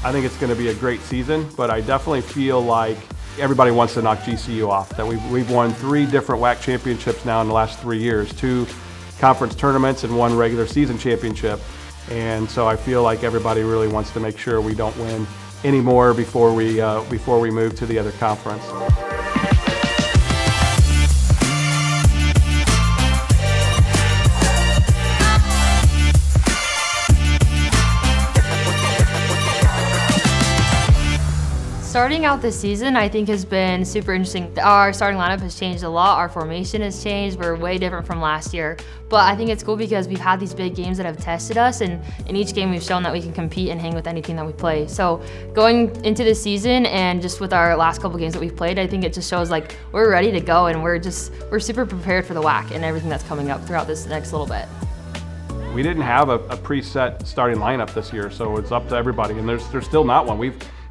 I think it's going to be a great season, but I definitely feel like everybody wants to knock GCU off. That we've won 3 different WAC championships now in the last 3 years, 2 conference tournaments and 1 regular season championship. And so I feel like everybody really wants to make sure we don't win any more before we move to the other conference. Starting out this season, I think has been super interesting. Our starting lineup has changed a lot. Our formation has changed. We're way different from last year. But I think it's cool because we've had these big games that have tested us, and in each game we've shown that we can compete and hang with any team that we play. So going into this season and just with our last couple games that we've played, I think it just shows like we're ready to go, and we're super prepared for the WAC and everything that's coming up throughout this next little bit. We didn't have a preset starting lineup this year, so it's up to everybody, and there's still not one.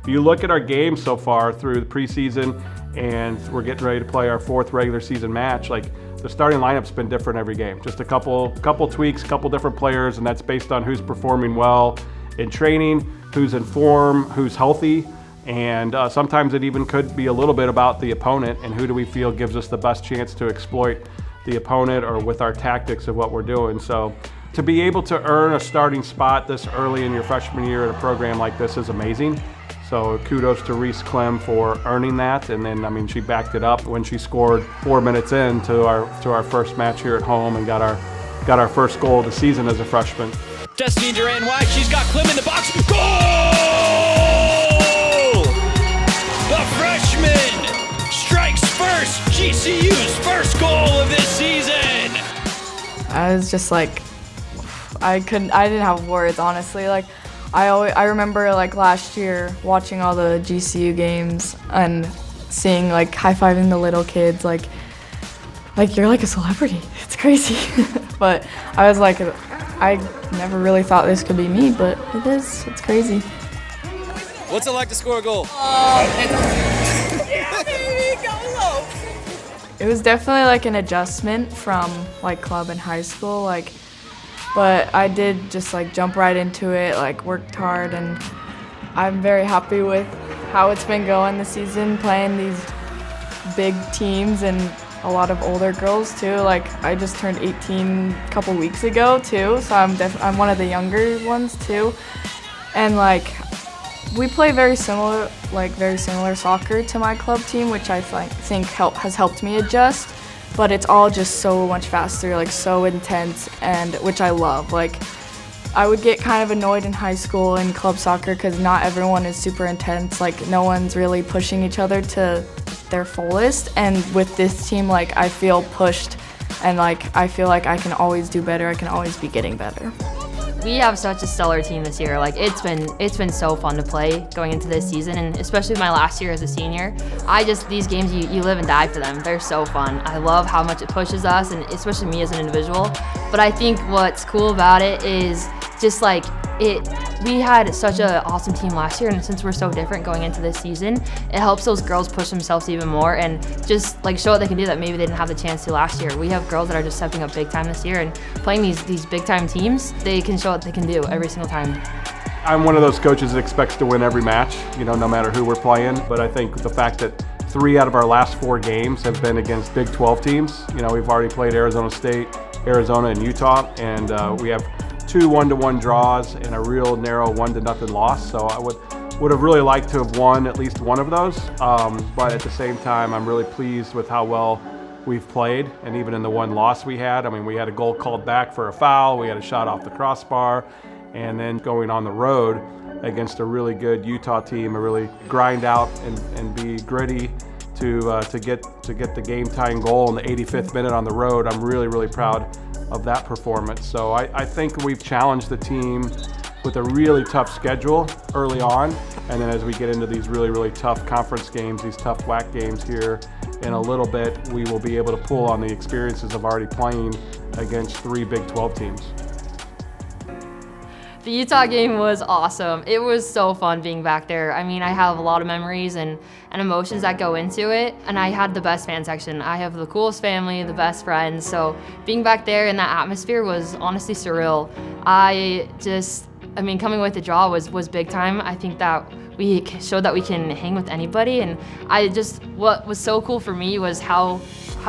If you look at our games so far through the preseason, and we're getting ready to play our 4th regular season match, like the starting lineup's been different every game. Just a couple tweaks, couple different players, and that's based on who's performing well in training, who's in form, who's healthy, and sometimes it even could be a little bit about the opponent and who do we feel gives us the best chance to exploit the opponent or with our tactics of what we're doing. So to be able to earn a starting spot this early in your freshman year at a program like this is amazing. So kudos to Reese Clem for earning that, and then I mean she backed it up when she scored 4 minutes into our first match here at home and got our first goal of the season as a freshman. Destiny Duran wide, she's got Clem in the box. Goal! The freshman strikes first, GCU's first goal of this season. I was just like, I didn't have words, honestly. Like, I remember like last year watching all the GCU games and seeing like high-fiving the little kids, like you're like a celebrity. It's crazy. But I was like, I never really thought this could be me, but it is. It's crazy. What's it like to score a goal? Yeah, baby, go low. It was definitely like an adjustment from like club and high school, like. But I did just like jump right into it, like worked hard, and I'm very happy with how it's been going this season, playing these big teams and a lot of older girls too. Like I just turned 18 a couple weeks ago too, so I'm one of the younger ones too. And like we play very similar soccer to my club team, which I think has helped me adjust. But it's all just so much faster, like so intense, and which I love. Like I would get kind of annoyed in high school in club soccer because not everyone is super intense. Like no one's really pushing each other to their fullest. And with this team, like I feel pushed, and like I feel like I can always do better. I can always be getting better. We have such a stellar team this year. Like it's been so fun to play going into this season, and especially my last year as a senior. These games you live and die for them. They're so fun. I love how much it pushes us, and especially me as an individual. But I think what's cool about it is just like we had such an awesome team last year, and since we're so different going into this season, it helps those girls push themselves even more and just like show what they can do that maybe they didn't have the chance to last year. We have girls that are just stepping up big time this year, and playing these big time teams, they can show what they can do every single time. I'm one of those coaches that expects to win every match, no matter who we're playing, but I think the fact that 3 out of our last 4 games have been against Big 12 teams. We've already played Arizona State, Arizona, and Utah, and we have 2 1-1 draws and a real narrow 1-0 loss. So I would have really liked to have won at least one of those. But at the same time, I'm really pleased with how well we've played. And even in the one loss we had, we had a goal called back for a foul. We had a shot off the crossbar, and then going on the road against a really good Utah team, and really grind out and be gritty to get the game-tying goal in the 85th minute on the road. I'm really, really proud of that performance. So I think we've challenged the team with a really tough schedule early on, and then as we get into these really, really tough conference games, these tough WAC games here in a little bit, we will be able to pull on the experiences of already playing against 3 Big 12 teams. The Utah game was awesome. It was so fun being back there. I have a lot of memories and emotions that go into it, and I had the best fan section. I have the coolest family, the best friends, so being back there in that atmosphere was honestly surreal. I mean, coming with the draw was big time. I think that we showed that we can hang with anybody, and what was so cool for me was how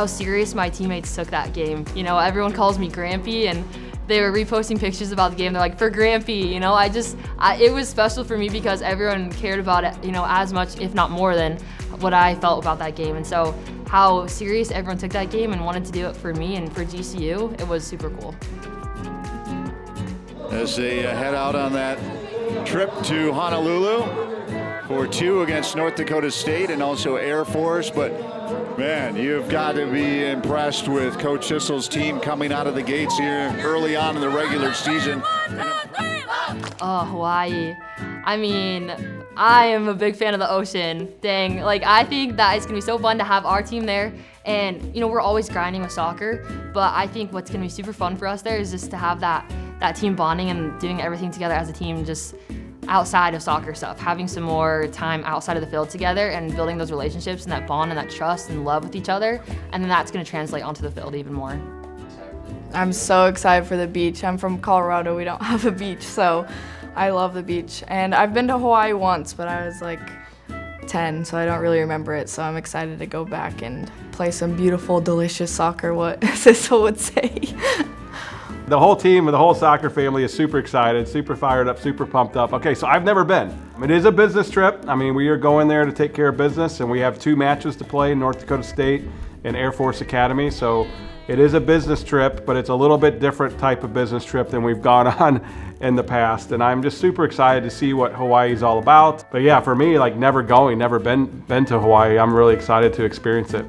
serious my teammates took that game. You know, everyone calls me Grampy, and they were reposting pictures about the game. They're like, for Grampy, you know, it was special for me because everyone cared about it, you know, as much, if not more than what I felt about that game. And so how serious everyone took that game and wanted to do it for me and for GCU, it was super cool. As they head out on that trip to Honolulu for 2 against North Dakota State and also Air Force. But man, you've got to be impressed with Coach Sissel's team coming out of the gates here early on in the regular season. Oh, Hawaii. I mean, I am a big fan of the ocean. Dang, like I think that it's gonna be so fun to have our team there. And you know, we're always grinding with soccer, but I think what's gonna be super fun for us there is just to have that team bonding and doing everything together as a team, just outside of soccer stuff, having some more time outside of the field together and building those relationships and that bond and that trust and love with each other. And then that's gonna translate onto the field even more. I'm so excited for the beach. I'm from Colorado, we don't have a beach, so I love the beach. And I've been to Hawaii once, but I was like 10, so I don't really remember it. So I'm excited to go back and play some beautiful, delicious soccer, what Sissel would say. The whole team and the whole soccer family is super excited, super fired up, super pumped up. Okay, so I've never been. It is a business trip. I mean, we are going there to take care of business, and we have 2 matches to play, North Dakota State and Air Force Academy. So it is a business trip, but it's a little bit different type of business trip than we've gone on in the past. And I'm just super excited to see what Hawaii is all about. But yeah, for me, like never been to Hawaii, I'm really excited to experience it.